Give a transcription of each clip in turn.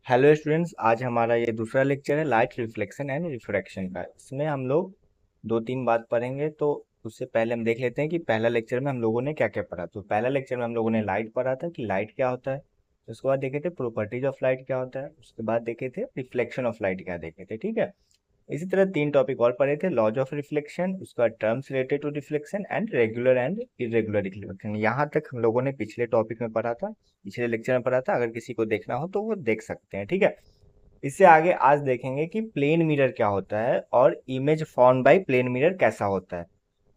Hello students, आज हमारा ये दूसरा लेक्चर है लाइट रिफ्लेक्शन एंड रिफ्रैक्शन का। इसमें हम लोग दो तीन बात पढ़ेंगे। तो उससे पहले हम देख लेते हैं कि पहला लेक्चर में हम लोगों ने क्या क्या पढ़ा। तो पहला लेक्चर में हम लोगों ने लाइट पढ़ा था कि लाइट क्या होता है। उसके बाद देखे थे प्रॉपर्टीज ऑफ लाइट क्या होता है। उसके बाद देखे थे रिफ्लेक्शन ऑफ लाइट क्या देखे थे। ठीक है, इसी तरह तीन टॉपिक और पढ़े थे, लॉज ऑफ रिफ्लेक्शन, उसका terms related to reflection and regular and irregular reflection. यहाँ तक हम लोगों ने पिछले टॉपिक में पढ़ा था, पिछले लेक्चर में पढ़ा था। अगर किसी को देखना हो तो वो देख सकते हैं। ठीक है, इससे आगे आज देखेंगे कि प्लेन मिरर क्या होता है और image form by plane mirror कैसा होता है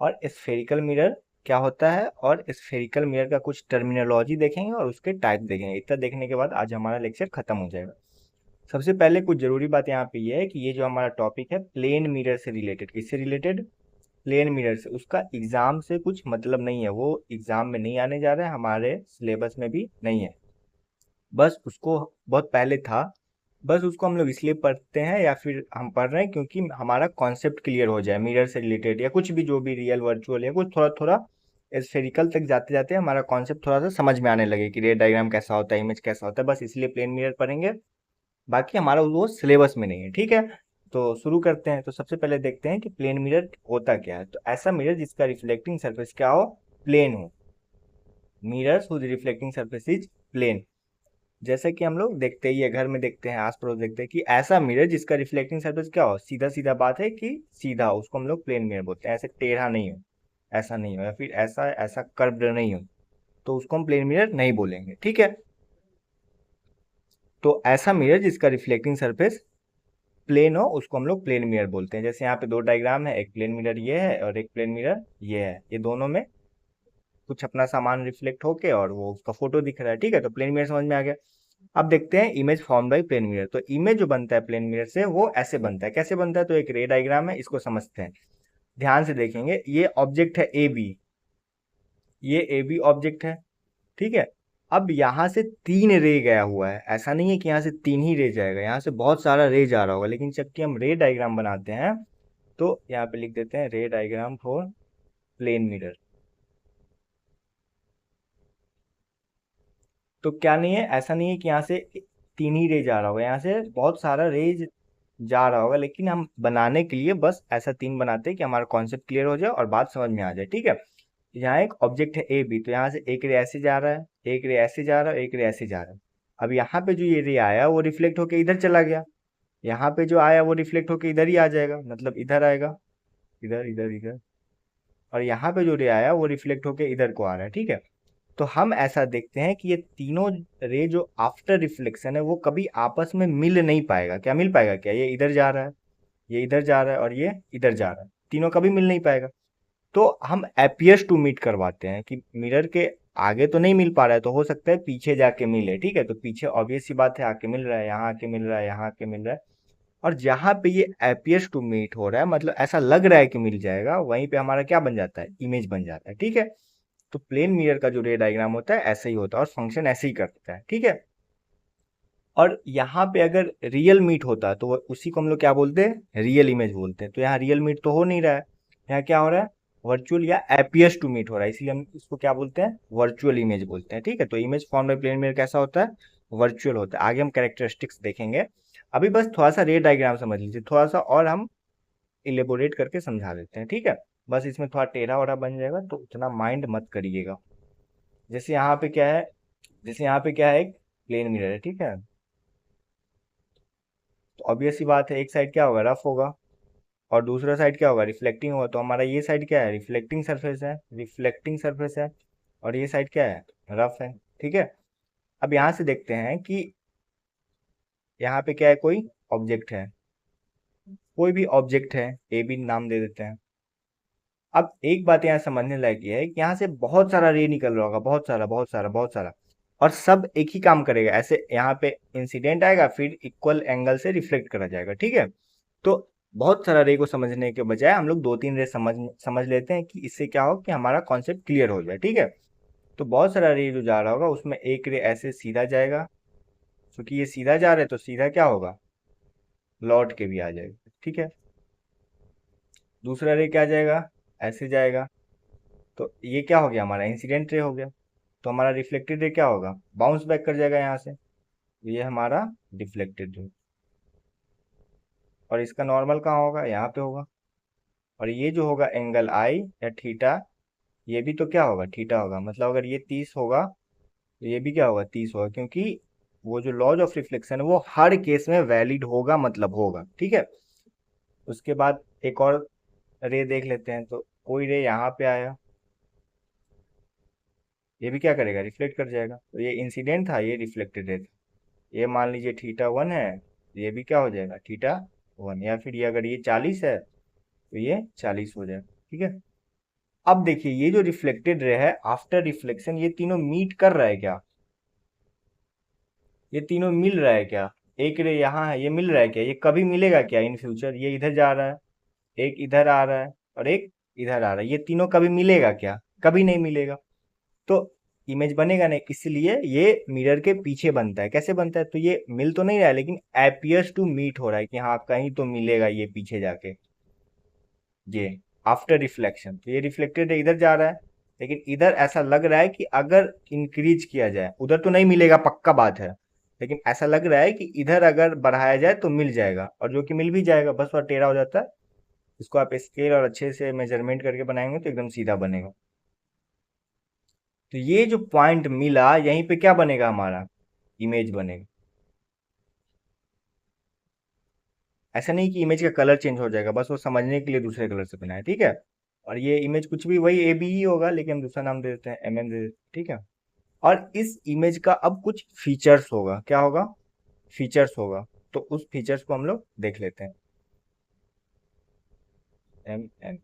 और स्फेरिकल मिरर क्या होता है और स्फेरिकल मिरर का कुछ टर्मिनोलॉजी देखेंगे और उसके टाइप देखेंगे। इतना देखने के बाद आज हमारा लेक्चर खत्म हो जाएगा। सबसे पहले कुछ जरूरी बात यहाँ पे ये है कि ये जो हमारा टॉपिक है प्लेन मिरर से रिलेटेड, किससे रिलेटेड? प्लेन मिरर से। उसका एग्जाम से कुछ मतलब नहीं है, वो एग्जाम में नहीं आने जा रहा है, हमारे सिलेबस में भी नहीं है। बस उसको बहुत पहले था, बस उसको हम लोग इसलिए पढ़ते हैं या फिर हम पढ़ रहे हैं क्योंकि हमारा कॉन्सेप्ट क्लियर हो जाए मिरर से रिलेटेड या कुछ भी जो भी रियल वर्चुअल या कुछ थोड़ा थोड़ा स्फेरिकल तक जाते जाते हमारा कॉन्सेप्ट थोड़ा सा समझ में आने लगे कि रे डायग्राम कैसा होता है, इमेज कैसा होता है। बस इसलिए प्लेन मिरर पढ़ेंगे, बाकी हमारा वो सिलेबस में नहीं है। ठीक है, तो शुरू करते हैं। तो सबसे पहले देखते हैं कि प्लेन मिरर होता क्या है। तो ऐसा मिरर जिसका रिफ्लेक्टिंग सरफेस क्या हो, प्लेन हो। Mirrors whose reflecting surface is plane. जैसे कि हम लोग देखते ही है, घर में देखते हैं, आस पड़ोस देखते हैं कि ऐसा मिरर जिसका रिफ्लेक्टिंग सरफेस क्या हो, सीधा सीधा बात है कि सीधा हो, उसको हम लोग प्लेन मिरर बोलते हैं। ऐसे टेढ़ा नहीं हो, ऐसा नहीं हो, या फिर ऐसा ऐसा कर्व्ड नहीं हो, तो उसको हम प्लेन मिरर नहीं बोलेंगे। ठीक है, तो ऐसा मिरर जिसका रिफ्लेक्टिंग सरफेस प्लेन हो उसको हम लोग प्लेन मिरर बोलते हैं। जैसे यहाँ पे दो डायग्राम है, एक प्लेन मिरर ये है और एक प्लेन मिरर ये है। ये दोनों में कुछ अपना सामान रिफ्लेक्ट होके और वो उसका फोटो दिख रहा है। ठीक है, तो प्लेन मिरर समझ में आ गया। अब देखते हैं image form by plane mirror. तो इमेज जो बनता है प्लेन मिरर से वो ऐसे बनता है। कैसे बनता है? तो एक रे डायग्राम है, इसको समझते हैं, ध्यान से देखेंगे। ये ऑब्जेक्ट है ए बी, ये ए बी ऑब्जेक्ट है। ठीक है, अब यहाँ से तीन रे गया हुआ है। ऐसा नहीं है कि यहाँ से तीन ही रे जाएगा, यहाँ से बहुत सारा रे जा रहा होगा। लेकिन जबकि हम रे डायग्राम बनाते हैं तो यहाँ पे लिख देते हैं रे डायग्राम फॉर प्लेन मिरर। तो क्या नहीं है, ऐसा नहीं है कि यहाँ से तीन ही रे जा रहा होगा, यहाँ से बहुत सारा रे जा रहा होगा। लेकिन हम बनाने के लिए बस ऐसा तीन बनाते हैं कि हमारा कॉन्सेप्ट क्लियर हो जाए और बात समझ में आ जाए। ठीक है, यहाँ एक ऑब्जेक्ट है ए बी, तो यहाँ से एक रे ऐसे जा रहा है, एक रे ऐसे जा रहा है, एक रे ऐसे जा रहा है। अब यहाँ पे जो ये रे आया वो रिफ्लेक्ट होके इधर चला गया, यहाँ पे जो आया वो रिफ्लेक्ट होके इधर ही आ जाएगा, मतलब इधर आएगा, इधर इधर इधर। और यहाँ पे जो रे आया वो रिफ्लेक्ट होके इधर को आ रहा है। ठीक है, तो हम ऐसा देखते हैं कि ये तीनों रे जो आफ्टर रिफ्लेक्शन है वो कभी आपस में मिल नहीं पाएगा। क्या मिल पाएगा? क्या ये इधर जा रहा है, ये इधर जा रहा है और ये इधर जा रहा है, तीनों कभी मिल नहीं पाएगा। तो हम एपियर्स टू मीट करवाते हैं कि मिरर के आगे तो नहीं मिल पा रहा है, तो हो सकता है पीछे जाके मिले। ठीक है, तो पीछे ऑब्वियस सी बात है आके मिल रहा है, यहाँ आके मिल रहा है, यहाँ आके मिल रहा है। और जहां पे ये एपियर्स टू मीट हो रहा है, मतलब ऐसा लग रहा है कि मिल जाएगा, वहीं पे हमारा क्या बन जाता है, इमेज बन जाता है। ठीक है, तो प्लेन मिरर का जो रे डायग्राम होता है ऐसे ही होता है और फंक्शन ऐसे ही करता है। ठीक है, और यहाँ पे अगर रियल मीट होता है तो उसी को हम लोग क्या बोलते हैं, रियल इमेज बोलते हैं। तो यहाँ रियल मीट तो हो नहीं रहा है, यहाँ क्या हो रहा है, वर्चुअल या एपियर्स टू मीट हो रहा है, इसलिए हम इसको क्या बोलते हैं, वर्चुअल इमेज बोलते हैं। ठीक है, तो image form by plane mirror कैसा होता है, वर्चुअल होता है। आगे हम कैरेक्टरिस्टिक्स देखेंगे, अभी बस थोड़ा सा रे डायग्राम समझ लीजिए, थोड़ा सा और हम इलेबोरेट करके समझा देते हैं। ठीक है, बस इसमें थोड़ा टेढ़ा वढ़ा बन जाएगा तो उतना माइंड मत करिएगा। जैसे यहाँ पे क्या है, जैसे यहाँ पे क्या है, एक प्लेन मिरर है। ठीक है, तो ऑब्वियस सी बात है एक साइड क्या होगा, रफ होगा, और दूसरा साइड क्या होगा, रिफ्लेक्टिंग होगा। तो हमारा ये साइड क्या है, रिफ्लेक्टिंग सरफेस है, रिफ्लेक्टिंग सरफेस है, और ये साइड क्या है, रफ है। ठीक है, अब यहाँ से देखते हैं कि यहाँ पे क्या है, कोई ऑब्जेक्ट है, कोई भी ऑब्जेक्ट है, ए बी नाम दे देते हैं। अब एक बात यहाँ समझने लायक ये है कि यहाँ से बहुत सारा रे निकल रहा होगा, बहुत सारा बहुत सारा बहुत सारा, और सब एक ही काम करेगा। ऐसे यहाँ पे इंसिडेंट आएगा, फिर इक्वल एंगल से रिफ्लेक्ट करा जाएगा। ठीक है, तो बहुत सारा रे को समझने के बजाय हम लोग दो तीन रे समझ समझ लेते हैं कि इससे क्या हो कि हमारा कॉन्सेप्ट क्लियर हो जाए। ठीक है, तो बहुत सारा रे जो जा रहा होगा उसमें एक रे ऐसे सीधा जाएगा, क्योंकि ये सीधा जा रहा है तो सीधा क्या होगा, लौट के भी आ जाएगा। ठीक है, दूसरा रे क्या जाएगा, ऐसे जाएगा, तो ये क्या हो गया, हमारा इंसिडेंट रे हो गया। तो हमारा रिफ्लेक्टेड रे क्या होगा, बाउंस बैक कर जाएगा यहाँ से। ये हमारा रिफ्लेक्टेड रे, और इसका नॉर्मल कहाँ होगा, यहाँ पे होगा। और ये जो होगा एंगल आई या थीटा, ये भी तो क्या होगा, थीटा होगा। मतलब अगर ये 30 होगा तो ये भी क्या होगा, 30 होगा, क्योंकि वो जो लॉज ऑफ रिफ्लेक्शन है वो हर केस में वैलिड होगा, मतलब होगा, ठीक है। उसके बाद एक और रे देख लेते हैं। तो कोई रे यहाँ पे आया, ये भी क्या करेगा, रिफ्लेक्ट कर जाएगा। तो ये इंसिडेंट था, ये रिफ्लेक्टेड रे था। ये मान लीजिए थीटा 1 है, ये भी क्या हो जाएगा, थीटा 1। या फिर ये अगर ये 40 है तो ये 40 हो जाएगा, ठीक है। अब देखिए ये जो रिफ्लेक्टेड रे है, आफ्टर रिफ्लेक्शन ये तीनों मीट कर रहा है क्या, ये तीनों मिल रहा है क्या। एक रे यहाँ है, ये मिल रहा है क्या, ये कभी मिलेगा क्या इन फ्यूचर, ये इधर जा रहा है, एक इधर आ रहा है, और एक इधर आ रहा है, ये तीनों कभी मिलेगा क्या, कभी नहीं मिलेगा। तो इमेज बनेगा नहीं, इसलिए ये मिरर के पीछे बनता है। कैसे बनता है, तो ये मिल तो नहीं रहा है लेकिन एपियर्स टू मीट हो रहा है कि हाँ कहीं तो मिलेगा ये पीछे जाके, ये आफ्टर रिफ्लेक्शन। तो ये रिफ्लेक्टेड इधर जा रहा है, लेकिन इधर ऐसा लग रहा है कि अगर इंक्रीज किया जाए, उधर तो नहीं मिलेगा पक्का बात है, लेकिन ऐसा लग रहा है कि इधर अगर बढ़ाया जाए तो मिल जाएगा, और जो कि मिल भी जाएगा, बस वह टेढ़ा हो जाता है। इसको आप स्केल और अच्छे से मेजरमेंट करके बनाएंगे तो एकदम सीधा बनेगा। तो ये जो पॉइंट मिला यहीं पे क्या बनेगा, हमारा इमेज बनेगा। ऐसा नहीं कि इमेज का कलर चेंज हो जाएगा, बस वो समझने के लिए दूसरे कलर से बनाया, ठीक है। और ये इमेज कुछ भी वही ए बी ही होगा, लेकिन हम दूसरा नाम दे देते हैं, एम एन दे देते हैं, ठीक है। और इस इमेज का अब कुछ फीचर्स होगा, क्या होगा, फीचर्स होगा। तो उस फीचर्स को हम लोग देख लेते हैं। एम एन,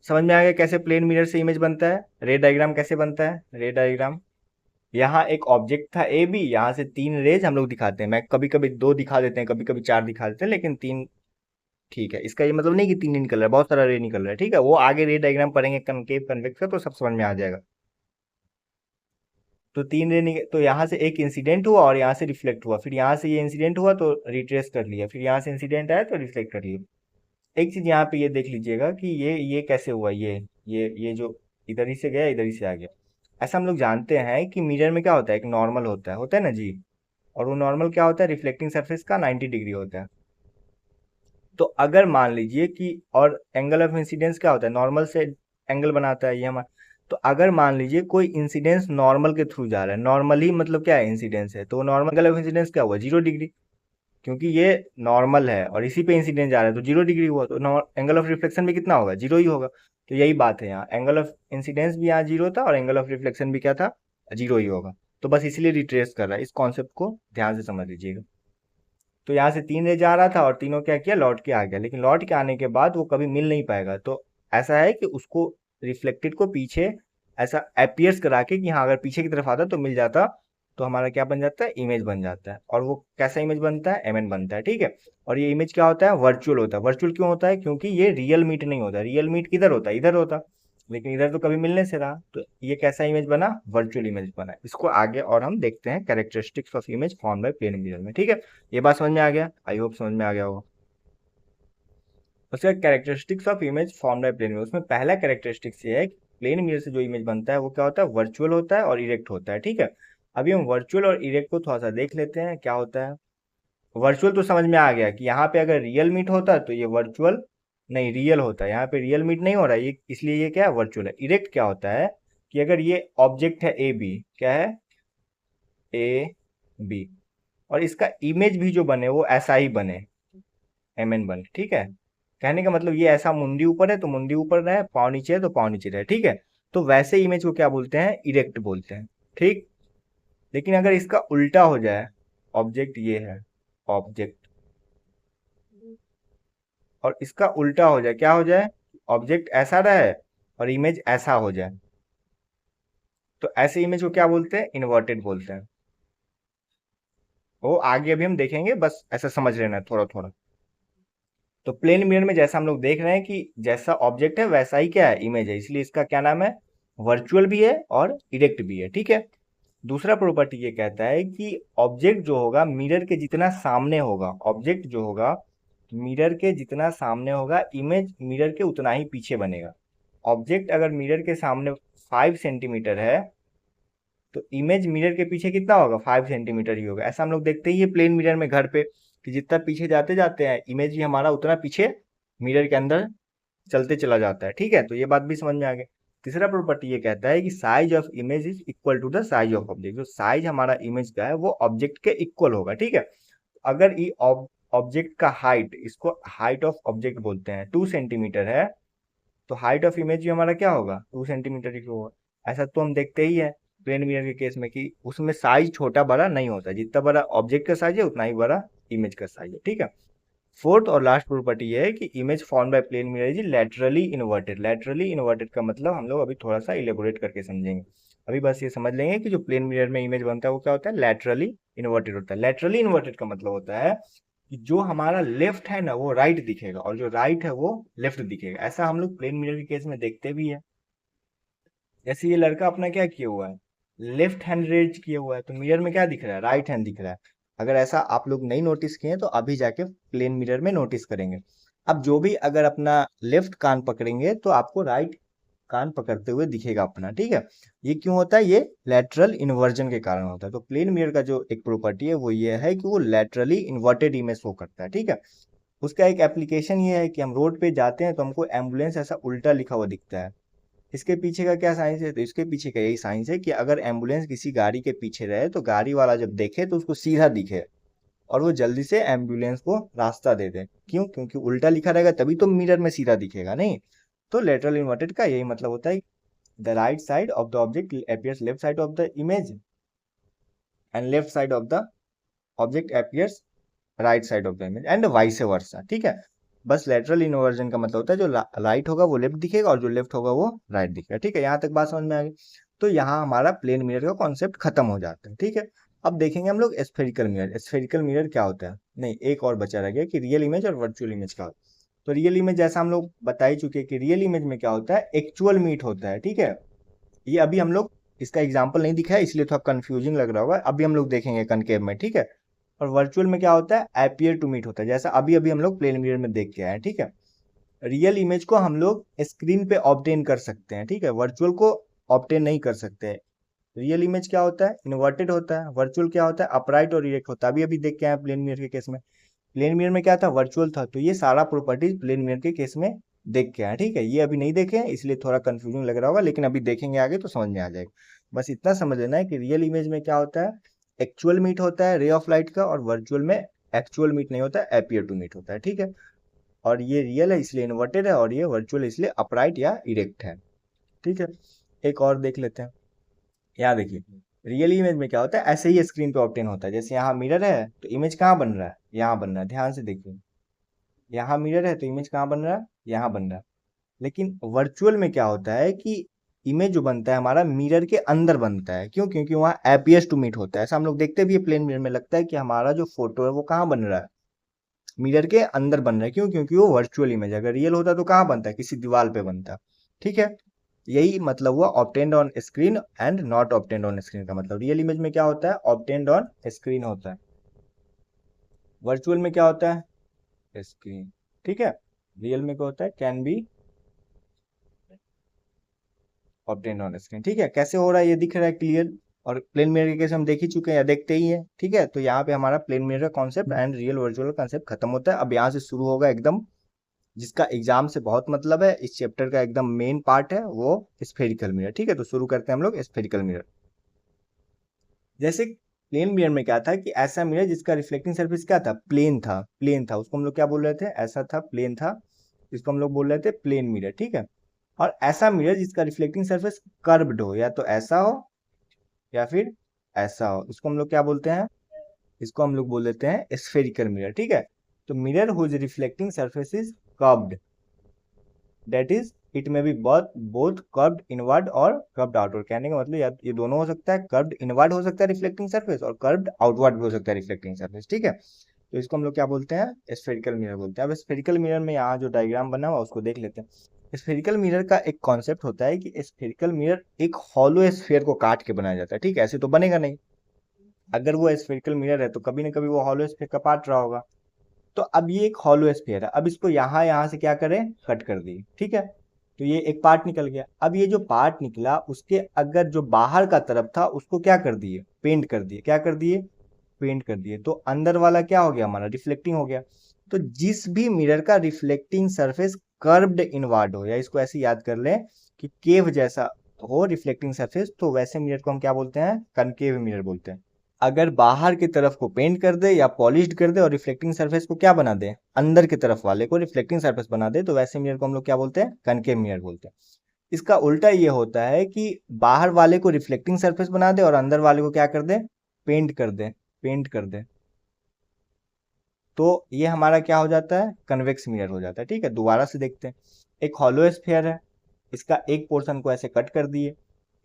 समझ में आ गया कैसे प्लेन मिरर से इमेज बनता है। रे डायग्राम कैसे बनता है, रे डायग्राम, यहाँ एक ऑब्जेक्ट था ए बी, यहाँ से तीन रेज हम लोग दिखाते हैं। मैं कभी कभी दो दिखा देते हैं, कभी कभी चार दिखा देते हैं, लेकिन तीन ठीक है। इसका ये मतलब नहीं कि तीन ही निकल रहा है, बहुत सारा रे निकल रहा है, ठीक है। वो आगे रे डायग्राम पढ़ेंगे कनकेव कन्वेक्स का, तो सब समझ में आ जाएगा। तो तीन रे तो यहाँ से एक इंसिडेंट हुआ और यहाँ से रिफ्लेक्ट हुआ, फिर यहाँ से ये इंसिडेंट हुआ तो रिट्रेस कर लिया, फिर यहाँ से इंसिडेंट आया तो रिफ्लेक्ट कर लिया। एक चीज यहाँ पे ये देख लीजिएगा कि ये कैसे हुआ, ये जो इधर ही से गया इधर ही से आ गया। ऐसा हम लोग जानते हैं कि मिरर में क्या होता है, एक नॉर्मल होता है ना जी। और वो नॉर्मल क्या होता है, रिफ्लेक्टिंग सरफेस का 90 डिग्री होता है। तो अगर मान लीजिए कि, और एंगल ऑफ इंसिडेंस क्या होता है, नॉर्मल से एंगल बनाता है ये हमारा। तो अगर मान लीजिए कोई इंसिडेंस नॉर्मल के थ्रू जा रहा है, नॉर्मल ही मतलब क्या है, इंसिडेंस है, तो नॉर्मल एंगल ऑफ इंसिडेंस क्या हुआ, 0 डिग्री। क्योंकि ये नॉर्मल है और इसी पे इंसिडेंस जा रहा है तो 0 डिग्री हुआ, तो एंगल ऑफ रिफ्लेक्शन भी कितना होगा, जीरो ही होगा। तो यही बात है, यहाँ एंगल ऑफ इंसिडेंस भी यहाँ जीरो था और एंगल ऑफ रिफ्लेक्शन भी क्या था, जीरो ही होगा। तो बस इसीलिए रिट्रेस कर रहा है, इस कॉन्सेप्ट को ध्यान से समझ लीजिएगा। तो यहाँ से तीन रे जा रहा था और तीनों क्या किया, लौट के आ गया, लेकिन लौट के आने के बाद वो कभी मिल नहीं पाएगा। तो ऐसा है कि उसको रिफ्लेक्टेड को पीछे ऐसा अपियर्स करा के कि हाँ अगर पीछे की तरफ आता तो मिल जाता, तो हमारा क्या बन जाता है, इमेज बन जाता है। और वो कैसा इमेज बनता है, एमएन बनता है, ठीक है। और ये इमेज क्या होता है, वर्चुअल होता है। वर्चुअल क्यों होता है, क्योंकि ये रियल मीट नहीं होता। रियल मीट किधर होता है, इधर होता, लेकिन इधर तो कभी मिलने से रहा। तो ये कैसा इमेज बना, वर्चुअल इमेज बना। इसको आगे और हम देखते हैं characteristics of image form by plane mirror में, ठीक है। ये बात समझ में आ गया, आई होप समझ में आ गया होगा। उसका characteristics of image form by plane mirror, उसमें पहला कैरेक्टरिस्टिक्स ये है कि प्लेन मिरर से जो इमेज बनता है वो क्या होता है, वर्चुअल होता है और इरेक्ट होता है, ठीक है। अभी हम वर्चुअल और इरेक्ट को थोड़ा सा देख लेते हैं क्या होता है। वर्चुअल तो समझ में आ गया कि यहाँ पे अगर रियल मीट होता तो ये वर्चुअल नहीं रियल होता है, यहाँ पे रियल मीट नहीं हो रहा है ये, इसलिए ये क्या है, वर्चुअल है। इरेक्ट क्या होता है कि अगर ये ऑब्जेक्ट है ए बी, क्या है, ए बी, और इसका इमेज भी जो बने वो ऐसा ही बने, एम एन बने, ठीक है। कहने का मतलब ये ऐसा मुंडी ऊपर है तो मुंडी ऊपर रहे, पाँव नीचे है तो पाँव नीचे रहे, ठीक है। तो वैसे इमेज को क्या बोलते हैं, इरेक्ट बोलते हैं, ठीक। लेकिन अगर इसका उल्टा हो जाए, ऑब्जेक्ट ये है, ऑब्जेक्ट, और इसका उल्टा हो जाए, क्या हो जाए, ऑब्जेक्ट ऐसा रहे और इमेज ऐसा हो जाए, तो ऐसे इमेज को क्या बोलते हैं, इन्वर्टेड बोलते हैं। वो आगे अभी हम देखेंगे, बस ऐसा समझ लेना है थोड़ा थोड़ा। तो प्लेन मिरर में जैसा हम लोग देख रहे हैं कि जैसा ऑब्जेक्ट है वैसा ही क्या है, इमेज है, इसलिए इसका क्या नाम है, वर्चुअल भी है और इरेक्ट भी है, ठीक है। दूसरा प्रॉपर्टी ये कहता है कि ऑब्जेक्ट जो होगा मिरर के जितना सामने होगा, ऑब्जेक्ट जो होगा मिरर के जितना सामने होगा, इमेज मिरर के उतना ही पीछे बनेगा। ऑब्जेक्ट अगर मिरर के सामने 5 सेंटीमीटर है तो इमेज मिरर के पीछे कितना होगा, 5 सेंटीमीटर ही होगा। ऐसा हम लोग देखते ही है प्लेन मिरर में घर पे, कि जितना पीछे जाते जाते हैं इमेज भी हमारा उतना पीछे मिरर के अंदर चलते चला जाता है। ठीक है, तो ये बात भी समझ में आ गई। तीसरा प्रॉपर्टी ये कहता है कि size of image is equal to the size of object. जो साइज हमारा इमेज का है वो ऑब्जेक्ट के इक्वल होगा। ठीक है, अगर ये ऑब्जेक्ट का हाइट, इसको हाइट ऑफ ऑब्जेक्ट बोलते हैं, 2 सेंटीमीटर है, तो हाइट ऑफ इमेज भी हमारा क्या होगा, 2 सेंटीमीटर ही होगा। ऐसा तो हम देखते ही है प्लेन मिरर के केस में कि उसमें साइज छोटा बड़ा नहीं होता, जितना बड़ा ऑब्जेक्ट का साइज है उतना ही बड़ा इमेज का साइज है। ठीक है, फोर्थ और लास्ट प्रॉपर्टी ये है कि image form by plane mirror is laterally inverted. Laterally inverted का मतलब हम लोग अभी थोड़ा सा इलेबोरेट करके समझेंगे। अभी बस ये समझ लेंगे कि जो प्लेन मिरर में इमेज बनता है वो क्या होता है, लैटरली इन्वर्टेड होता है। लैटरली इन्वर्टेड का मतलब होता है कि जो हमारा लेफ्ट है ना वो राइट दिखेगा और जो राइट है वो लेफ्ट दिखेगा। ऐसा हम लोग प्लेन मिरर के केस में देखते भी है। जैसे ये लड़का अपना क्या किया हुआ है, लेफ्ट हैंड रेज किया हुआ है, तो मिरर में क्या दिख रहा है, राइट हैंड दिख रहा है। अगर ऐसा आप लोग नहीं नोटिस किए तो अभी जाके प्लेन मिरर में नोटिस करेंगे। अब जो भी अगर अपना लेफ्ट कान पकड़ेंगे तो आपको राइट कान पकड़ते हुए दिखेगा अपना। ठीक है, ये क्यों होता है, ये लेटरल इन्वर्जन के कारण होता है। तो प्लेन मिरर का जो एक प्रॉपर्टी है वो ये है कि वो लेटरली इन्वर्टेड इमेज शो करता है। ठीक है, उसका एक एप्लीकेशन ये है कि हम रोड पे जाते हैं तो हमको एम्बुलेंस ऐसा उल्टा लिखा हुआ दिखता है। इसके पीछे का क्या साइंस है, तो इसके पीछे का यही साइंस है कि अगर एम्बुलेंस किसी गाड़ी के पीछे रहे तो गाड़ी वाला जब देखे तो उसको सीधा दिखे और वो जल्दी से एम्बुलेंस को रास्ता दे दे। क्यों, क्योंकि उल्टा लिखा रहेगा तभी तो मिरर में सीधा दिखेगा नहीं। तो लेटरल इन्वर्टेड का यही मतलब होता है, the right side of the object appears left side of the image and left side of the object appears right side of the image and vice versa. ठीक है, बस लेटरल इन्वर्जन का मतलब होता है जो राइट होगा वो लेफ्ट दिखेगा और जो लेफ्ट होगा वो राइट दिखेगा। ठीक है, यहाँ तक बात समझ में आ गई। तो यहाँ हमारा प्लेन मिरर का कॉन्सेप्ट खत्म हो जाता है। ठीक है, अब देखेंगे हम लोग स्फेरिकल मिरर। स्फेरिकल मिरर क्या होता है, नहीं एक और बचा रह गया कि रियल इमेज और वर्चुअल इमेज क्या होता है। तो रियल इमेज जैसा हम लोग बता ही चुके हैं कि रियल इमेज में क्या होता है, एक्चुअल मीट होता है। ठीक है, ये अभी हम लोग इसका एग्जाम्पल नहीं दिखा है इसलिए थोड़ा कंफ्यूजिंग लग रहा होगा, अभी हम लोग देखेंगे कनकेव में। ठीक है, और वर्चुअल में क्या होता है, एपियर टू मीट होता है, जैसा अभी अभी हम लोग प्लेन मिरर में देख के आए हैं। ठीक है, रियल इमेज को हम लोग स्क्रीन पे ऑब्टेन कर सकते हैं। ठीक है, वर्चुअल को ऑब्टेन नहीं कर सकते। रियल इमेज क्या होता है, इन्वर्टेड होता है। वर्चुअल क्या होता है, अपराइट और इरेक्ट होता है। अभी अभी देख के आए प्लेन मिरर के केस में। प्लेन मिरर में क्या था, वर्चुअल था, तो ये सारा प्रॉपर्टीज प्लेन मिरर के केस में देख के आए। ठीक है, ये अभी नहीं देखे हैं इसलिए थोड़ा कंफ्यूजिंग लग रहा होगा, लेकिन अभी देखेंगे आगे तो समझ में आ जाएगा। बस इतना समझ लेना है कि रियल इमेज में क्या होता है, एक्चुअल मीट होता है रे ऑफ लाइट का, और वर्चुअल में एक्चुअल मीट नहीं होता है, एपियर टू मीट होता है। ठीक है, और ये रियल है इसलिए इन्वर्टेड है और ये वर्चुअल इसलिए अपराइट या इरेक्ट है। ठीक है, एक और देख लेते हैं। यहाँ देखिए, रियल इमेज में क्या होता है, ऐसे ही स्क्रीन पे ऑब्टेन होता है। जैसे यहाँ मिरर है तो इमेज कहाँ बन रहा है, यहाँ बन रहा है, ध्यान से देखिए। यहाँ मिरर है तो इमेज कहाँ बन रहा है, यहाँ बन रहा है। लेकिन वर्चुअल में क्या होता है कि इमेज जो बनता है हमारा मिरर के अंदर बनता है। क्यों, क्योंकि वहाँ एपियर्स टू मीट होता है। ऐसा हम लोग देखते भी है प्लेन मिरर में, लगता है कि हमारा जो फोटो है वो कहाँ बन रहा है, मिरर के अंदर बन रहा है। क्यों, क्योंकि वो वर्चुअल इमेज है। अगर रियल होता तो कहाँ बनता है, किसी दीवार पे बनता। ठीक है, यही मतलब हुआ obtained on screen and not obtained on screen का मतलब। रियल इमेज में क्या होता है, ऑब्टेन्ड ऑन स्क्रीन होता है, वर्चुअल में क्या होता है, स्क्रीन। ठीक है, रियल में क्या होता है, can be obtained on screen. ठीक है, कैसे हो रहा है ये दिख रहा है क्लियर। और प्लेन मिरर के केस हम देख ही चुके हैं या देखते ही हैं। ठीक है, तो यहाँ पे हमारा प्लेन मिरर का concept and real virtual concept खत्म होता है। अब यहाँ से शुरू होगा एकदम, जिसका एग्जाम से बहुत मतलब है, इस चैप्टर का एकदम मेन पार्ट है वो स्फेरिकल मिरर। ठीक है, तो शुरू करते हैं हम लोग स्फेरिकल मिरर। जैसे प्लेन मिरर में क्या था कि ऐसा मिरर जिसका रिफ्लेक्टिंग सरफेस क्या था, प्लेन था। प्लेन था उसको हम लोग क्या बोल रहे थे, ऐसा था, प्लेन था, इसको हम लोग बोल रहे थे प्लेन मिरर। ठीक है, और ऐसा मिरर जिसका रिफ्लेक्टिंग सरफेस कर्व्ड हो, या तो ऐसा हो या फिर ऐसा हो, इसको हम लोग क्या बोलते हैं, इसको हम लोग बोल देते हैं स्फेरिकल मिरर। ठीक है, तो mirror whose reflecting surface is curved, that is it may be both curved inward और कर्व्ड आउटवर्ड। कहने का मतलब या ये दोनों हो सकता है, कर्व्ड इनवर्ड हो सकता है रिफ्लेक्टिंग सरफेस और कर्व्ड आउटवर्ड भी हो सकता है रिफ्लेक्टिंग सरफेस। ठीक है, तो इसको हम लोग क्या बोलते हैं, स्फेरिकल मिरर बोलते हैं। अब स्फेरिकल मिरर में यहाँ जो डायग्राम बना हुआ उसको देख लेते हैं। स्फेरिकल मिरर का एक कॉन्सेप्ट होता है कि स्फेरिकल मिरर एक हॉलो स्फेयर को काट के बनाया जाता है। ठीक है, ऐसे तो बनेगा नहीं, अगर वो स्फेरिकल मिरर है तो कभी ना कभी वो हॉलो स्फेयर का पार्ट रहा होगा। तो अब ये एक हॉलो स्फेयर है, अब इसको यहाँ यहाँ से क्या करें, कट कर दी। ठीक है, तो ये एक पार्ट निकल गया। अब ये जो पार्ट निकला उसके अगर जो बाहर का तरफ था उसको क्या कर दिए, पेंट कर दिए। क्या कर दिए, पेंट कर दिए। तो अंदर वाला क्या हो गया हमारा, रिफ्लेक्टिंग हो गया। तो जिस भी मिरर का रिफ्लेक्टिंग सरफेस कर्व्ड इनवर्ड हो, या इसको ऐसे याद कर लें कि केव जैसा हो रिफ्लेक्टिंग सरफेस, तो वैसे मिरर को हम क्या बोलते हैं, कनकेव मिरर बोलते हैं। अगर बाहर की तरफ को पेंट कर दे या पॉलिश्ड कर दे और रिफ्लेक्टिंग सरफेस को क्या बना दे, अंदर की तरफ वाले को रिफ्लेक्टिंग सरफेस बना दे, तो वैसे मिरर को हम लोग क्या बोलते हैं, कनकेव मिरर बोलते हैं। इसका उल्टा ये होता है कि बाहर वाले को रिफ्लेक्टिंग सरफेस बना दे और अंदर वाले को क्या कर दे, पेंट कर दे, पेंट कर दे, तो ये हमारा क्या हो जाता है, कन्वेक्स मिरर हो जाता है। ठीक है, दोबारा से देखते हैं। एक हॉलो स्फीयर है, इसका एक पोर्शन को ऐसे कट कर दिए,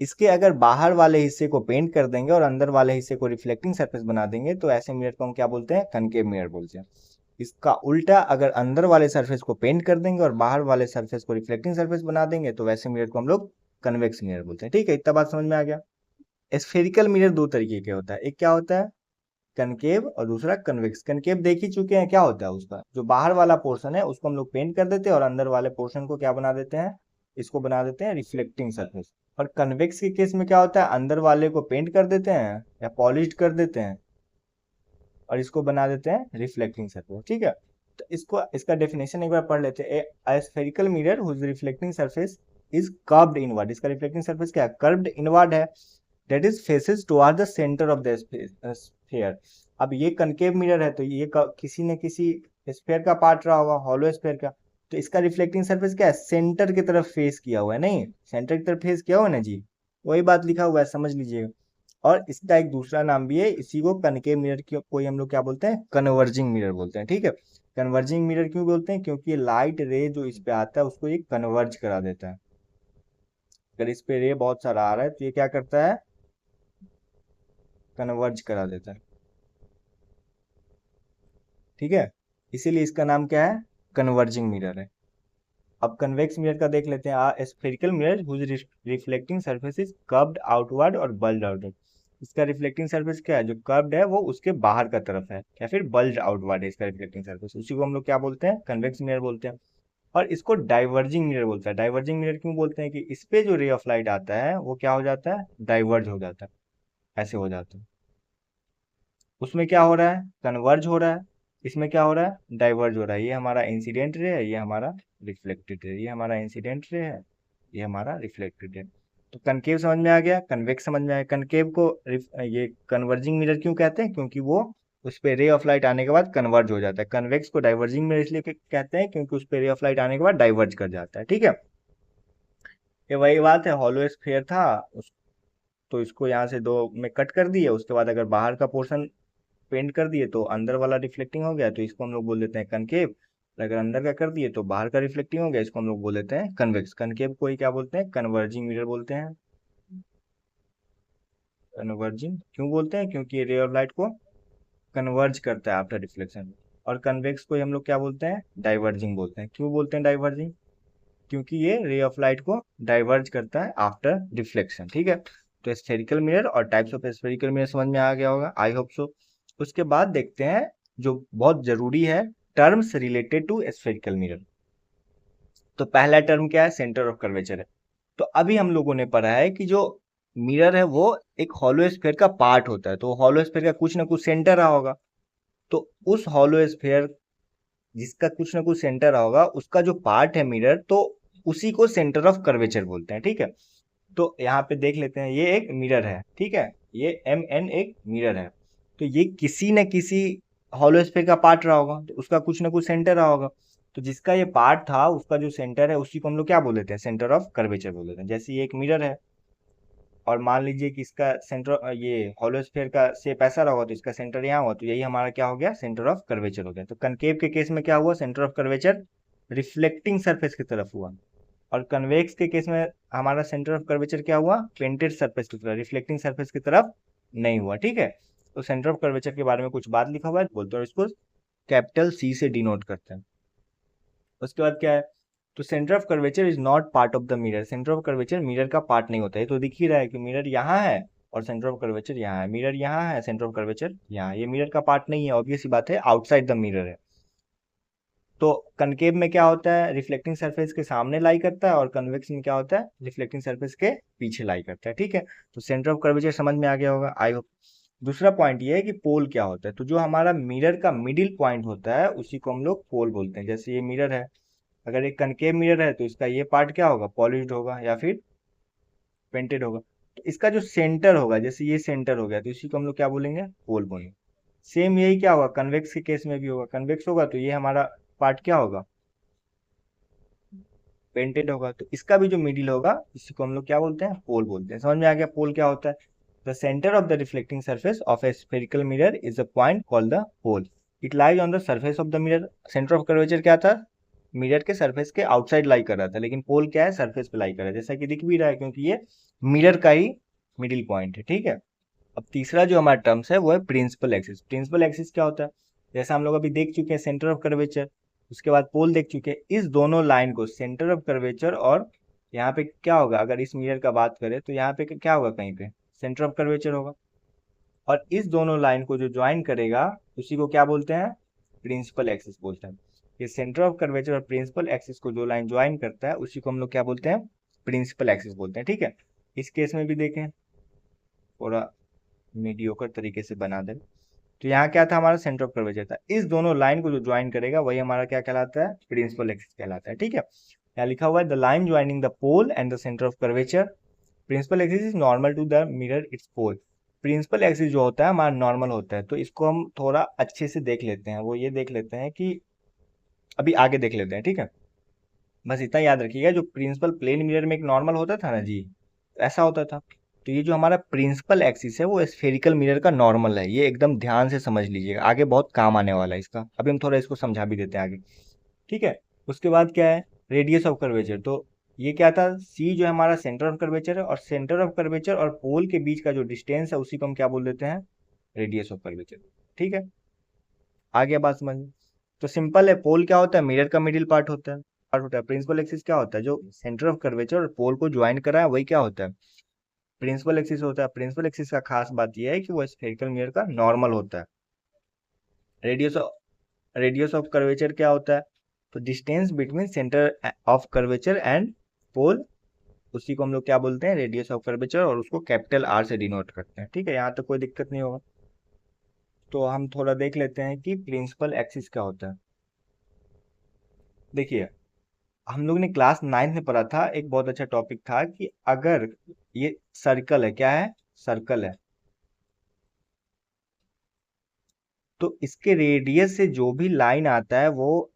इसके अगर बाहर वाले हिस्से को पेंट कर देंगे और अंदर वाले हिस्से को रिफ्लेक्टिंग सरफेस बना देंगे, तो ऐसे मिरर को हम क्या बोलते हैं, कनकेव मिरर बोलते हैं। इसका उल्टा अगर अंदर वाले सरफेस को पेंट कर देंगे और बाहर वाले सरफेस को रिफ्लेक्टिंग सरफेस बना देंगे, तो वैसे मिरर को हम लोग कन्वेक्स मिरर बोलते हैं। ठीक है, इतना बात समझ में आ गया। स्फेरिकल मिरर दो तरीके के होता है, एक क्या होता है, कनकेव, और दूसरा कन्वेक्स। कनकेव देख ही चुके हैं, क्या होता है, उसका जो बाहर वाला पोर्शन है उसको हम लोग पेंट कर देते हैं और अंदर वाले पोर्शन को क्या बना देते हैं, इसको बना देते हैं रिफ्लेक्टिंग सरफेस। और कन्वेक्स के केस में क्या होता है, अंदर वाले को पेंट कर देते हैं या पॉलिश कर देते हैं और इसको बना देते हैं रिफ्लेक्टिंग सरफेस। ठीक है, तो इसको, इसका डेफिनेशन एक बार पढ़ लेते हैं। A spherical mirror whose reflecting surface is curved inward. इसका रिफ्लेक्टिंग सरफेस क्या है, कर्व्ड इनवर्ड है, that is faces toward the centre of the sphere. अब ये कनकेव मिरर है, तो ये किसी न किसी स्फीयर का पार्ट रहा होगा, हॉलो स्फीयर का। तो इसका रिफ्लेक्टिंग सरफेस क्या है, सेंटर की तरफ फेस किया हुआ है, नहीं, सेंटर की तरफ फेस किया हुआ है ना जी, वही बात लिखा हुआ है, समझ लीजिएगा। और इसका एक दूसरा नाम भी है, इसी को कनकेव मिरर की कोई हम लोग क्या बोलते हैं, कन्वर्जिंग मिरर बोलते हैं। ठीक है, कन्वर्जिंग मिरर क्यों बोलते हैं, क्योंकि ये लाइट रे जो इस पे आता है उसको ये कन्वर्ज करा देता है। अगर इस पे रे बहुत सारा आ रहा है तो ये क्या करता है, कन्वर्ज करा देता है। ठीक है, इसीलिए इसका नाम क्या है, कन्वर्जिंग मिरर है। अब कन्वेक्स मिरर का देख लेते हैं। Spherical mirror whose reflecting surface is curved outward और बल्ज आउटवर्ड। इसका रिफ्लेक्टिंग सरफेस क्या है, जो कर्व्ड है वो उसके बाहर का तरफ है, या फिर बल्ज आउटवर्ड है इसका रिफ्लेक्टिंग सरफेस, उसी को हम लोग क्या बोलते हैं, कन्वेक्स मिरर बोलते हैं। और इसको डाइवर्जिंग मिरर बोलता है। डाइवर्जिंग मिरर क्यों बोलते हैं, कि इस पे जो रे ऑफ लाइट आता है वो क्या हो जाता है, डाइवर्ज हो जाता है, ऐसे हो जाता है। उसमें क्या हो रहा है, कन्वर्ज हो रहा है, इसमें क्या हो रहा है, डाइवर्ज हो रहा है। ये हमारा इंसिडेंट रे है, ये हमारा रिफ्लेक्टेड रे, ये हमारा इंसिडेंट रे है, ये हमारा रिफ्लेक्टेड रे। तो कनकेव समझ में आ गया, कन्वेक्स समझ में आया। कनकेव को ये कन्वर्जिंग मिरर क्यों कहते हैं, क्योंकि वो उस पे रे ऑफ लाइट आने के बाद कन्वर्ज हो जाता है। कन्वेक्स को डाइवर्जिंग मिरर इसलिए कहते हैं क्योंकि उस पे रे ऑफ लाइट आने के बाद डाइवर्ज कर जाता है। ठीक है, ये वही बात है, हॉलो स्फीयर था तो इसको यहाँ से दो में कट कर दिए, उसके बाद अगर बाहर का पोर्शन पेंट कर दिए तो अंदर वाला रिफ्लेक्टिंग हो गया, तो इसको हम लोग बोल देते हैं कनकेव। और अगर अंदर का कर दिए तो बाहर का रिफ्लेक्टिंग हो गया, इसको हम लोग बोल देते हैं कन्वेक्स। कनकेव को ही क्या बोलते हैं, कन्वर्जिंग मिरर बोलते हैं। कन्वर्जिंग क्यों बोलते हैं, क्योंकि ये रे ऑफ लाइट को कन्वर्ज करता है आफ्टर रिफ्लेक्शन। और कन्वेक्स को ही हम लोग क्या बोलते हैं, डाइवर्जिंग बोलते हैं। क्यों बोलते हैं डाइवर्जिंग, क्योंकि ये रे ऑफ लाइट को डाइवर्ज करता है आफ्टर रिफ्लेक्शन। ठीक है, तो स्फेरिकल मिरर और टाइप्स ऑफ स्फेरिकल मिरर समझ में आ गया होगा, आई होप सो। उसके बाद देखते हैं जो बहुत जरूरी है, terms related to spherical mirror. तो पहला टर्म क्या है, सेंटर ऑफ कर्वेचर है। तो अभी हम लोगों ने पढ़ा है कि जो मिरर है वो एक हॉलो स्फीयर का पार्ट होता है, तो हॉलो स्फीयर का कुछ ना कुछ सेंटर रहा होगा। तो उस हॉलो स्फीयर जिसका कुछ ना कुछ सेंटर रहा होगा, उसका जो पार्ट है मिरर, तो उसी को सेंटर ऑफ कर्वेचर बोलते हैं। ठीक है, तो यहाँ पे देख लेते हैं, ये एक मिरर है, ठीक है, ये एम एन एक मिरर है। तो ये किसी न किसी हॉलो स्फीयर का पार्ट रहा होगा, तो उसका कुछ ना कुछ सेंटर रहा होगा। तो जिसका ये पार्ट था उसका जो सेंटर है उसी को हम लोग क्या बोल देते हैं, सेंटर ऑफ कर्वेचर बोल देते हैं। जैसे ये एक मिरर है और मान लीजिए कि इसका सेंटर, ये हॉलो स्फीयर का शेप ऐसा रहा होगा, तो इसका सेंटर यहाँ हुआ, तो यही हमारा क्या हो गया, सेंटर ऑफ कर्वेचर हो गया। तो कनकेव के केस में क्या हुआ, centre of curvature reflecting surface की तरफ हुआ। और कन्वेक्स के केस में हमारा सेंटर ऑफ कर्वेचर क्या हुआ, पेंटेड सरफेस की तरफ, रिफ्लेक्टिंग सरफेस की तरफ नहीं हुआ। ठीक है, तो सेंटर ऑफ कर्वेचर के बारे में कुछ बात लिखा हुआ है, बोलते हैं इसको कैपिटल सी से डिनोट करते हैं। उसके बाद क्या है, तो centre of curvature is not part of the mirror. Centre of curvature mirror का पार्ट नहीं होता है, तो दिख ही रहा है कि मिरर यहाँ है और सेंटर ऑफ कर्वेचर यहाँ है, मिरर यहाँ है, सेंटर ऑफ कर्वेचर यहाँ, ये मिरर का पार्ट नहीं है, ऑब्वियस सी बात है, आउटसाइड द मिरर है। तो कनकेव में क्या होता है, रिफ्लेक्टिंग सरफेस के सामने लाई करता है, और कन्वेक्स में क्या होता है, रिफ्लेक्टिंग सरफेस के पीछे लाई करता है। ठीक है, तो सेंटर ऑफ कर्वेचर समझ में आ गया होगा, आई होप। दूसरा पॉइंट ये है कि पोल क्या होता है। तो जो हमारा मिरर का मिडिल पॉइंट होता है उसी को हम लोग पोल बोलते हैं। जैसे ये मिरर है, अगर एक कनकेव मिरर है तो इसका ये पार्ट क्या होगा, पॉलिश्ड होगा या फिर पेंटेड होगा। तो इसका जो सेंटर होगा, जैसे ये सेंटर हो गया, तो इसी को हम लोग क्या बोलेंगे, पोल बोलेंगे। सेम यही क्या होगा, कन्वेक्स के केस में भी होगा। कन्वेक्स होगा तो ये हमारा पार्ट क्या होगा, पेंटेड होगा। तो इसका भी जो मिडिल होगा इसी को हम लोग क्या बोलते हैं, पोल बोलते हैं। समझ में आ गया पोल क्या होता है। The centre of the reflecting surface of a spherical mirror is a point called the pole. It lies on the surface of the mirror. Centre of curvature क्या था, मिरर के सरफेस के आउटसाइड लाई कर रहा था, लेकिन पोल क्या है, सरफेस पे लाई कर रहा है, जैसा कि दिख भी रहा है, क्योंकि ये मिरर का ही मिडिल पॉइंट है। ठीक है, अब तीसरा जो हमारा टर्म्स है वो है प्रिंसिपल एक्सिस। प्रिंसिपल एक्सिस क्या होता है, जैसा हम लोग अभी देख चुके हैं सेंटर ऑफ कर्वेचर, उसके बाद पोल देख चुके हैं। इस दोनों लाइन को, सेंटर ऑफ कर्वेचर और यहाँ पे क्या होगा, अगर इस मिरर का बात करें तो यहाँ पे क्या होगा, कहीं पे सेंटर ऑफ कर्वेचर होगा, और इस दोनों लाइन को जो ज्वाइन करेगा उसी को क्या बोलते हैं, प्रिंसिपल एक्सिस बोलते हैं। ये सेंटर ऑफ कर्वेचर और प्रिंसिपल एक्सिस को जो लाइन ज्वाइन करता है उसी को हम लोग क्या बोलते हैं, प्रिंसिपल एक्सिस बोलते हैं। ठीक है, इस केस में भी देखें, थोड़ा मीडियोकर तरीके से बना दे। तो यहाँ क्या था, हमारा सेंटर ऑफ कर्वेचर था। इस दोनों लाइन को जो ज्वाइन करेगा वही हमारा क्या कहलाता है, प्रिंसिपल एक्सिस कहलाता है। ठीक है, यहाँ लिखा हुआ है the line joining the pole and the centre of curvature. Principal axis is normal to the mirror its pole. Principal axis जो होता है हमारा नॉर्मल होता है। तो इसको हम थोड़ा अच्छे से देख लेते हैं, वो ये देख लेते हैं कि अभी आगे देख लेते हैं। ठीक है, बस इतना याद रखिएगा, जो प्रिंसिपल प्लेन मिरर में एक नॉर्मल होता था ना जी, ऐसा होता था। तो ये जो हमारा प्रिंसिपल एक्सिस है वो स्फेरिकल मिरर का नॉर्मल है। ये एकदम ध्यान से समझ लीजिएगा, आगे बहुत काम आने वाला है इसका। अभी हम थोड़ा इसको समझा भी देते हैं आगे। ठीक है, उसके बाद क्या है, रेडियस ऑफ कर्वेचर। तो ये क्या था, सी जो है हमारा सेंटर ऑफ कर्वेचर है, और सेंटर ऑफ कर्वेचर और पोल के बीच का जो डिस्टेंस है उसी को हम क्या बोल देते हैं, रेडियस ऑफ कर्वेचर। ठीक है, आ गया बात समझ में। तो सिंपल है, पोल क्या होता है, मिरर का मिडिल पार्ट होता है। प्रिंसिपल एक्सिस क्या होता है, जो सेंटर ऑफ कर्वेचर और पोल को ज्वाइन करा है वही क्या होता है, प्रिंसिपल एक्सिस होता है। प्रिंसिपल एक्सिस का खास बात यह है कि वो स्फेरिकल मिरर का नॉर्मल होता है। रेडियस रेडियस ऑफ कर्वेचर क्या होता है, तो distance between centre of curvature and pole, उसी को हम लोग क्या बोलते हैं, रेडियस ऑफ कर्वेचर, और उसको कैपिटल आर से डिनोट करते हैं। ठीक है, यहाँ तक कोई दिक्कत नहीं होगा। तो हम थोड़ा देख लेते हैं कि प्रिंसिपल एक्सिस क्या होता है। देखिए, हम लोग ने क्लास 9 में पढ़ा था, एक बहुत अच्छा टॉपिक था कि अगर ये सर्कल है, क्या है, सर्कल है, तो इसके रेडियस से जो भी लाइन आता है वो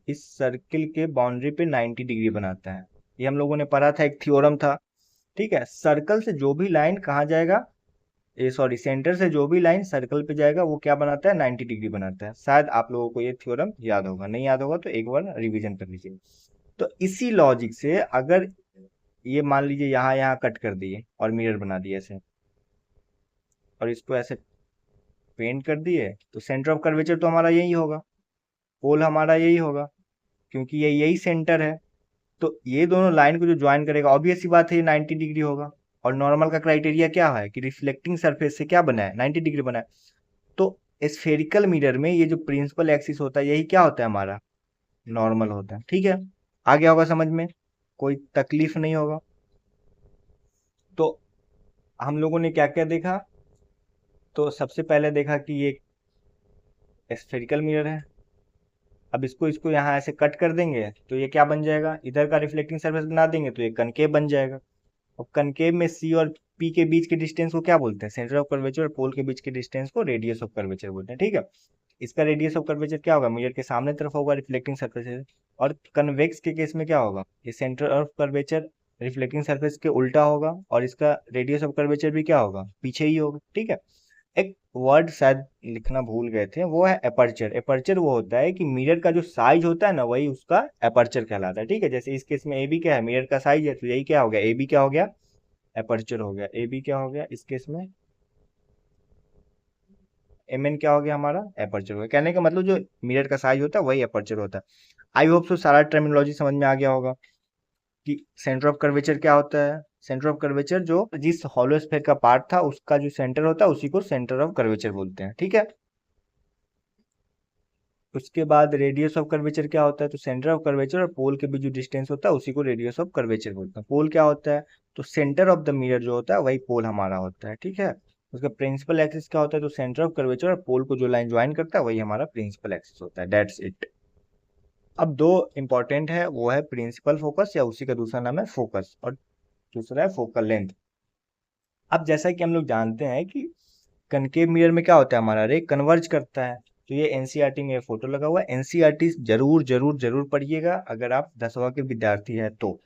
इस सर्किल के बाउंड्री पे 90 डिग्री बनाता है। ये हम लोगों ने पढ़ा था, एक थ्योरम था। ठीक है, सर्कल से जो भी लाइन कहाँ जाएगा, ये सॉरी, सेंटर से जो भी लाइन सर्कल पे जाएगा वो क्या बनाता है, 90 डिग्री बनाता है। शायद आप लोगों को ये थ्योरम याद होगा, नहीं याद होगा तो एक बार रिवीजन कर लीजिए। तो इसी लॉजिक से अगर ये मान लीजिए यहाँ यहाँ कट कर दिए और मिरर बना दिए ऐसे, और इसको ऐसे पेंट कर दिए, तो सेंटर ऑफ कर्वेचर तो हमारा यही होगा, पोल हमारा यही होगा, क्योंकि ये यही सेंटर है। तो ये दोनों लाइन को जो ज्वाइन करेगा, ऑब्वियस सी बात है, ये 90 डिग्री होगा। और नॉर्मल का क्राइटेरिया क्या है कि रिफ्लेक्टिंग सरफेस से क्या बना है, 90 डिग्री बना है। तो स्फेरिकल मिरर में ये जो प्रिंसिपल एक्सिस होता है यही क्या होता है, हमारा नॉर्मल होता है। ठीक है, आ गया होगा समझ में, कोई तकलीफ नहीं होगा। तो हम लोगों ने क्या क्या देखा, तो सबसे पहले देखा कि ये स्फेरिकल मिरर है। अब इसको इसको यहाँ ऐसे कट कर देंगे तो ये क्या बन जाएगा, इधर का रिफ्लेक्टिंग सरफेस बना देंगे तो ये कनकेव बन जाएगा। अब कनकेव में सी और पी के बीच के डिस्टेंस को क्या बोलते हैं, सेंटर ऑफ कर्वेचर, और पोल के बीच के डिस्टेंस को रेडियस ऑफ कर्वेचर बोलते हैं। ठीक है, इसका रेडियस ऑफ कर्वेचर क्या होगा, मिरर के सामने तरफ होगा रिफ्लेक्टिंग सरफेस से। और कन्वेक्स के केस में क्या होगा, ये centre of curvature reflecting surface के उल्टा होगा, और इसका रेडियस ऑफ कर्वेचर भी क्या होगा, पीछे ही होगा। ठीक है, एक वर्ड शायद लिखना भूल गए थे, वो है एपर्चर। एपर्चर वो होता है कि मिरर का जो साइज होता है ना वही उसका एपर्चर कहलाता है। ठीक है, जैसे इस केस में ए बी क्या है, मिरर का साइज है, तो यही क्या हो गया, ए बी क्या हो गया, एपर्चर हो गया। ए बी क्या हो गया इस केस में, एम एन क्या हो गया, हमारा एपर्चर हो गया। कहने का मतलब जो मिरर का साइज होता है वही एपर्चर होता है। आई होप सो सारा टर्मिनोलॉजी समझ में आ गया होगा कि सेंटर ऑफ कर्वेचर क्या होता है। सेंटर ऑफ कर्वेचर जो जिस हॉलो स्फीयर का पार्ट था उसका जो सेंटर होता है उसी को सेंटर ऑफ कर्वेचर बोलते हैं। ठीक है, उसके बाद रेडियस ऑफ कर्वेचर क्या होता है, तो सेंटर ऑफ कर्वेचर और पोल के बीच जो डिस्टेंस होता है उसी को रेडियस ऑफ कर्वेचर बोलते हैं। पोल क्या होता है, तो सेंटर ऑफ द मिरर जो होता है वही पोल हमारा होता है, ठीक है। उसका प्रिंसिपल एक्सिस क्या होता है, तो सेंटर ऑफ कर्वेचर और पोल को जो लाइन ज्वाइन करता है वही हमारा प्रिंसिपल एक्सिस होता है, दैट्स इट। अब दो इंपॉर्टेंट है, वो है प्रिंसिपल फोकस या उसी का दूसरा नाम है फोकस, और दूसरा है फोकल लेंथ। अब जैसा कि हम लोग जानते हैं कि कनकेव मिरर में क्या होता है, हमारा रे कन्वर्ज करता है। तो ये एनसीईआरटी में फोटो लगा हुआ है, एनसीईआरटी जरूर जरूर जरूर पढ़िएगा अगर आप 10वीं के विद्यार्थी है तो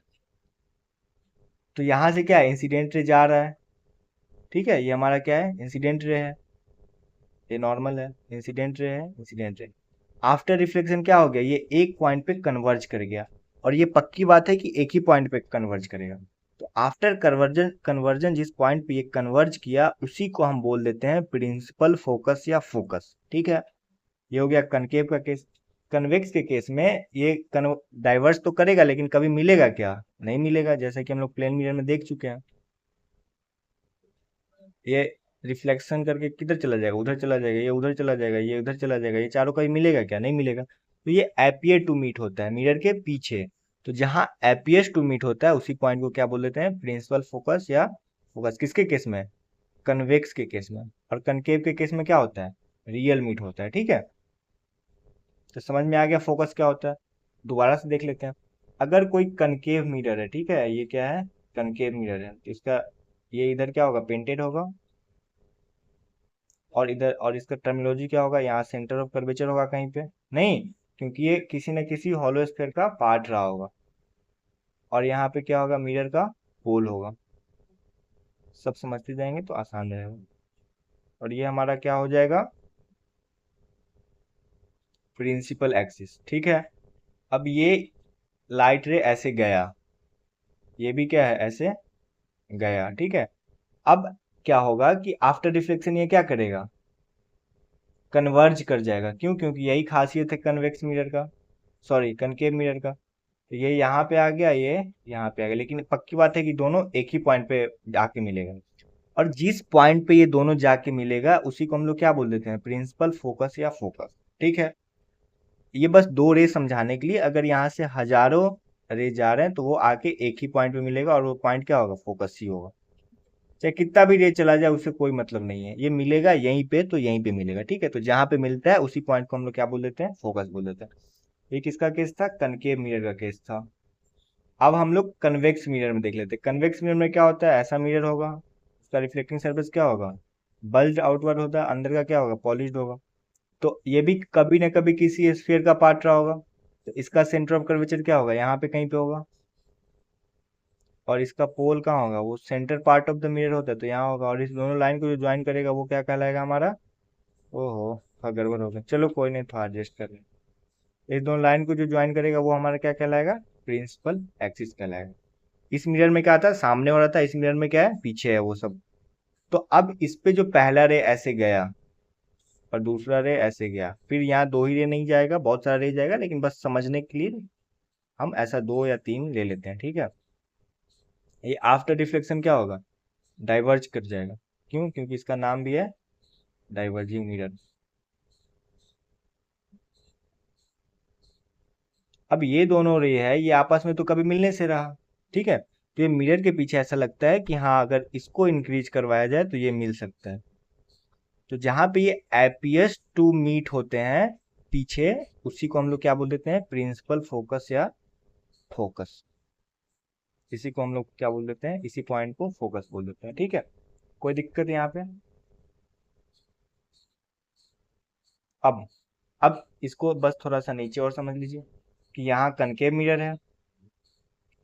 यहाँ से क्या है, इंसिडेंट रे जा रहा है, ठीक है, ये हमारा क्या है, इंसिडेंट रे है, ये नॉर्मल है, इंसिडेंट रे है, इंसिडेंट रे। आफ्टर रिफ्लेक्शन क्या हो गया, ये एक पॉइंट पे कन्वर्ज कर गया, और ये पक्की बात है कि एक ही पॉइंट पे कन्वर्ज करेगा। तो आफ्टर कन्वर्जन कन्वर्जन जिस पॉइंट पे ये कन्वर्ज किया उसी को हम बोल देते हैं प्रिंसिपल फोकस या फोकस, ठीक है। ये हो गया कनकेव का केस। कन्वेक्स के केस में ये डाइवर्स तो करेगा लेकिन कभी मिलेगा क्या, नहीं मिलेगा, जैसा कि हम लोग प्लेन मिरर में देख चुके हैं। ये रिफ्लेक्शन करके किधर चला जाएगा, उधर चला जाएगा, ये उधर चला जाएगा, ये उधर चला जाएगा, ये चारों कहीं मिलेगा क्या, नहीं मिलेगा। तो ये एपियर टू मीट होता है मिरर के पीछे। तो जहां एपियर्स टू मीट होता है उसी पॉइंट को क्या बोल देते हैं, प्रिंसिपल फोकस या फोकस, किसके केस में, कन्वेक्स के केस में। और कनकेव के केस में क्या होता है, रियल मीट होता है, ठीक है। तो समझ में आ गया फोकस क्या होता है। दोबारा से देख लेते हैं। अगर कोई कनकेव मिरर है, ठीक है, ये क्या है, कनकेव मिरर है, तो इसका ये इधर क्या होगा, पेंटेड होगा, और इधर, और इसका टर्मिनोलॉजी क्या होगा, यहाँ सेंटर ऑफ कर्वेचर होगा कहीं पे, नहीं, क्योंकि ये किसी न किसी हॉलो स्फीयर का पार्ट रहा होगा। और यहाँ पे क्या होगा, मिरर का पोल होगा। सब समझते जाएंगे तो आसान रहेगा। और ये हमारा क्या हो जाएगा, प्रिंसिपल एक्सिस, ठीक है। अब ये लाइट रे ऐसे गया, ये भी क्या है, ऐसे गया, ठीक है। अब क्या होगा कि आफ्टर रिफ्लेक्शन ये क्या करेगा, कन्वर्ज कर जाएगा, क्यों, क्योंकि यही खासियत है कन्वेक्स मिरर का, सॉरी कनकेव मिरर का। तो ये यहाँ पे आ गया, ये यहाँ पे आ गया, लेकिन पक्की बात है कि दोनों एक ही पॉइंट पे जाके मिलेगा। और जिस पॉइंट पे ये दोनों जाके मिलेगा उसी को हम लोग क्या बोल देते हैं, प्रिंसिपल फोकस या फोकस, ठीक है। ये बस दो रे समझाने के लिए, अगर यहाँ से हजारों रे जा रहे हैं तो वो आके एक ही पॉइंट पे मिलेगा, और वो पॉइंट क्या होगा, फोकस ही होगा। चाहे कितना भी रे चला जाए उससे कोई मतलब नहीं है, ये मिलेगा यहीं पे तो यहीं पे मिलेगा, ठीक है। तो जहां पे मिलता है उसी पॉइंट को हम लोग क्या बोल देते हैं, फोकस बोल देते हैं। ये किसका केस था, कनकेव मिरर का केस था। अब हम लोग कन्वेक्स मिरर में देख लेते हैं। कन्वेक्स मिरर में क्या होता है, ऐसा मिरर होगा, उसका रिफ्लेक्टिंग सरफेस क्या होगा, बल्ज आउटवर्ड होता है, अंदर का क्या होगा, पॉलिश्ड होगा। तो ये भी कभी ना कभी किसी स्फीयर का पार्ट रहा होगा, तो इसका सेंटर ऑफ कर्वेचर क्या होगा, यहाँ पे कहीं पे होगा। और इसका पोल कहाँ होगा, वो centre part of the mirror होता है तो यहाँ होगा। और इस दोनों लाइन को जो ज्वाइन करेगा वो क्या कहलाएगा हमारा, ओहो, थोड़ा गड़बड़ हो गया, चलो कोई नहीं, थोड़ा एडजस्ट कर लें। इस दोनों लाइन को जो ज्वाइन करेगा वो हमारा क्या कहलाएगा, प्रिंसिपल एक्सिस कहलाएगा। इस मिरर में क्या था, सामने वाला था, इस मिरर में क्या है, पीछे है वो सब। तो अब इस पे जो पहला रे ऐसे गया और दूसरा रे ऐसे गया, फिर यहाँ दो ही रे नहीं जाएगा, बहुत सारा रे जाएगा, लेकिन बस समझने के लिए हम ऐसा दो या तीन ले लेते हैं, ठीक है। ये आफ्टर रिफ्लेक्शन क्या होगा, डाइवर्ज कर जाएगा, क्यों, क्योंकि इसका नाम भी है डाइवर्जिंग मिरर। अब ये दोनों रे है, ये आपस में तो कभी मिलने से रहा, ठीक है। तो ये मिरर के पीछे ऐसा लगता है कि हाँ अगर इसको इंक्रीज करवाया जाए तो ये मिल सकता है। तो जहां पे ये एपियस टू मीट होते हैं पीछे, उसी को हम लोग क्या बोल देते हैं, प्रिंसिपल फोकस या फोकस। इसी को हम लोग क्या बोल देते हैं, इसी पॉइंट को फोकस बोल देते हैं, ठीक है। कोई दिक्कत यहाँ पे। अब अब इसको बस थोड़ा सा नीचे और समझ लीजिए कि यहाँ कनकेव मिरर है,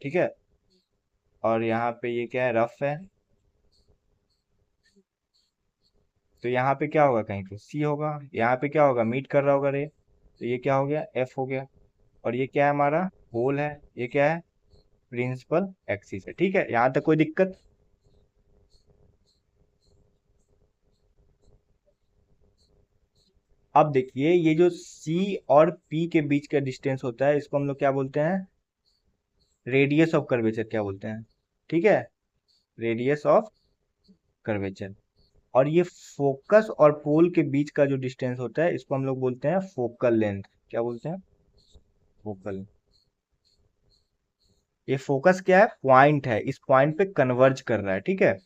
ठीक है, और यहाँ पे ये क्या है, रफ है। तो यहाँ पे क्या होगा, कहीं पे सी होगा, यहाँ पे क्या होगा, मीट कर रहा होगा रे, तो ये क्या हो गया, एफ हो गया। और ये क्या है, हमारा होल है, ये क्या है, प्रिंसिपल एक्सिस है, ठीक है। यहाँ तक कोई दिक्कत। अब देखिए ये जो सी और पी के बीच का डिस्टेंस होता है इसको हम लोग क्या बोलते हैं, रेडियस ऑफ कर्वेचर क्या बोलते हैं, ठीक है, रेडियस ऑफ कर्वेचर। और ये फोकस और पोल के बीच का जो डिस्टेंस होता है इसको हम लोग बोलते हैं फोकल लेंथ। क्या बोलते हैं? फोकल। ये फोकस क्या है? पॉइंट है, इस पॉइंट पे कन्वर्ज कर रहा है, ठीक है,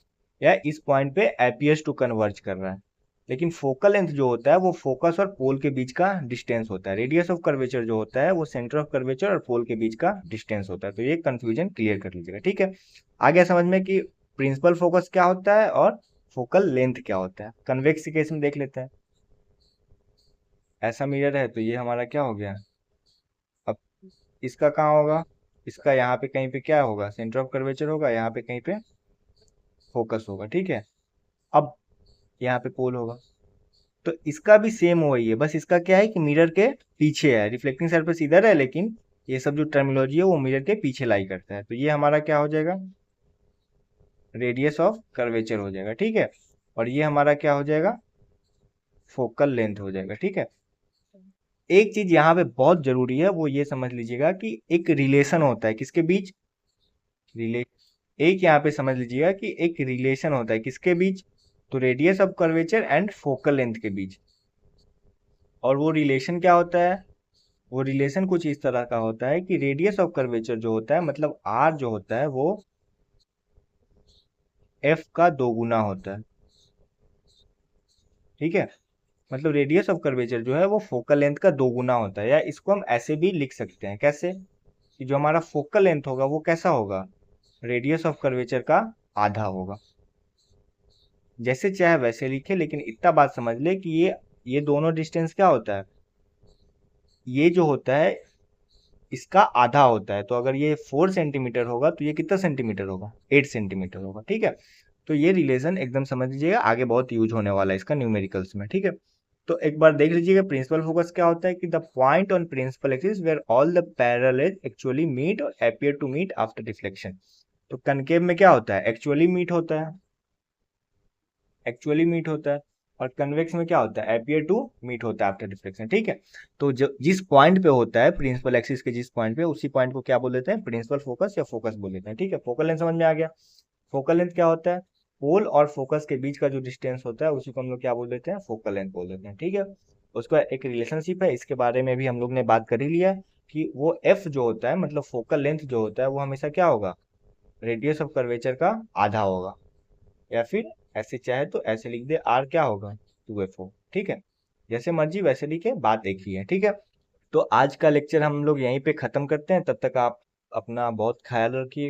या इस पॉइंट पे एपियर्स टू कन्वर्ज कर रहा है। लेकिन फोकल लेंथ जो होता है वो फोकस और पोल के बीच का डिस्टेंस होता है। रेडियस ऑफ कर्वेचर जो होता है वो सेंटर ऑफ कर्वेचर और पोल के बीच का डिस्टेंस होता है। तो ये कंफ्यूजन क्लियर कर लीजिएगा, ठीक है। आ गया समझ में कि प्रिंसिपल फोकस क्या होता है और फोकल लेंथ क्या होता है। कन्वेक्स केस में देख लेते हैं। ऐसा मिरर है तो ये हमारा क्या हो गया? अब इसका कहाँ होगा? इसका यहाँ पे कहीं पे क्या होगा? सेंटर ऑफ कर्वेचर होगा, यहाँ पे कहीं पे फोकस होगा, ठीक है। अब यहाँ पे पोल होगा। तो इसका भी सेम वही है, बस इसका क्या है कि मिरर के पीछे है, रिफ्लेक्टिंग सरफेस इधर है, लेकिन ये सब जो टर्मिनोलॉजी है वो मिरर के पीछे लाई करता है। तो ये हमारा क्या हो जाएगा? रेडियस ऑफ कर्वेचर हो जाएगा, ठीक है। और ये हमारा क्या हो जाएगा? फोकल लेंथ हो जाएगा, ठीक है। एक चीज यहाँ पे बहुत जरूरी है, वो ये समझ लीजिएगा कि एक रिलेशन होता है किसके बीच? रिले एक यहाँ पे समझ लीजिएगा कि एक रिलेशन होता है किसके बीच? तो radius of curvature and focal length के बीच। और वो रिलेशन क्या होता है? वो रिलेशन कुछ इस तरह का होता है कि रेडियस ऑफ कर्वेचर जो होता है, मतलब आर जो होता है, वो एफ का दोगुना होता है, ठीक है। मतलब रेडियस ऑफ कर्वेचर जो है वो फोकल लेंथ का दोगुना होता है, या इसको हम ऐसे भी लिख सकते हैं। कैसे? कि जो हमारा फोकल लेंथ होगा वो कैसा होगा? रेडियस ऑफ कर्वेचर का आधा होगा। जैसे चाहे वैसे लिखे, लेकिन इतना बात समझ ले कि ये दोनों डिस्टेंस क्या होता है? ये जो होता है इसका आधा होता है। तो अगर ये 4 सेंटीमीटर होगा तो ये कितना सेंटीमीटर होगा? 8 सेंटीमीटर होगा, ठीक है। तो ये रिलेशन एकदम समझ लीजिएगा, आगे बहुत यूज होने वाला है इसका न्यूमेरिकल्स में, ठीक है। तो एक बार देख लीजिएगा प्रिंसिपल फोकस क्या होता है कि the point on principal axis where all the parallel as actually meet और appear to meet after reflection. तो कनकेव में क्या होता है? एक्चुअली मीट होता है, एक्चुअली मीट होता है। और कन्वेक्स में क्या होता है? अपीयर टू मीट होता है आफ्टर रिफ्लेक्शन, ठीक है। तो जो जिस पॉइंट पे होता है प्रिंसिपल एक्सिस के जिस पॉइंट पे, उसी पॉइंट को क्या बोल देते हैं? प्रिंसिपल फोकस या फोकस बोल देते हैं, ठीक है। फोकल लेंथ समझ में आ गया। फोकल लेंथ क्या होता है? पोल और फोकस के बीच का जो डिस्टेंस होता है उसी को हम लोग क्या बोल देते हैं? फोकल लेंथ बोल देते हैं, ठीक है। उसका एक रिलेशनशिप है, इसके बारे में भी हम लोग ने बात कर ही लिया कि वो एफ जो होता है, मतलब फोकल लेंथ जो होता है, वो हमेशा क्या होगा? रेडियस ऑफ कर्वेचर का आधा होगा। या फिर ऐसे चाहे तो ऐसे लिख दे, आर क्या होगा? 2FO, ठीक है। जैसे मर्जी वैसे लिखे, बात एक ही है, ठीक है। तो आज का लेक्चर हम लोग यहीं पे खत्म करते हैं। तब तक आप अपना बहुत ख्याल रखिए।